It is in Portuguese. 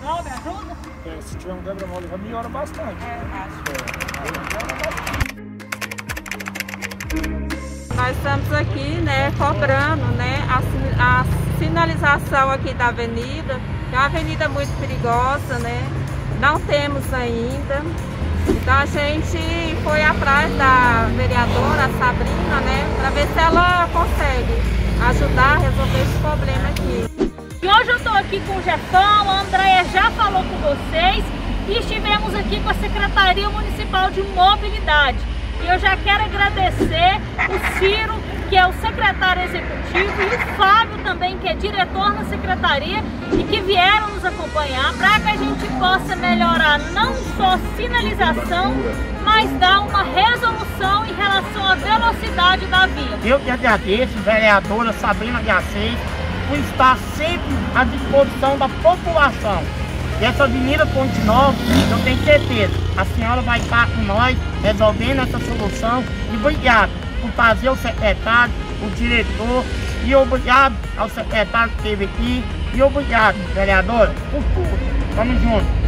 Não, me ajuda? Se tiver um quebra-mola, vai melhorar bastante. Nós estamos aqui, né, cobrando, né, a sinalização aqui da avenida, que é uma avenida muito perigosa, né, não temos ainda. Então a gente foi atrás da vereadora, a Sabrina, né, para ver se ela consegue ajudar a resolver esse problema aqui. E hoje eu estou aqui com o Jefão, a Andréia já falou com vocês e estivemos aqui com a Secretaria Municipal de Mobilidade. E eu já quero agradecer o Ciro, que é o secretário executivo, e o Fábio também, que é diretor na secretaria, e que vieram nos acompanhar para que a gente possa melhorar não só a sinalização, mas dar uma resolução em relação à velocidade da via. Eu que agradeço, vereadora Sabrina Garcês, por estar sempre à disposição da população. E essa Avenida Ponte Nova, eu tenho certeza, a senhora vai estar com nós resolvendo essa solução. E obrigado por fazer o secretário, o diretor, e obrigado ao secretário que esteve aqui, e obrigado, vereadora, por tudo. Tamo junto.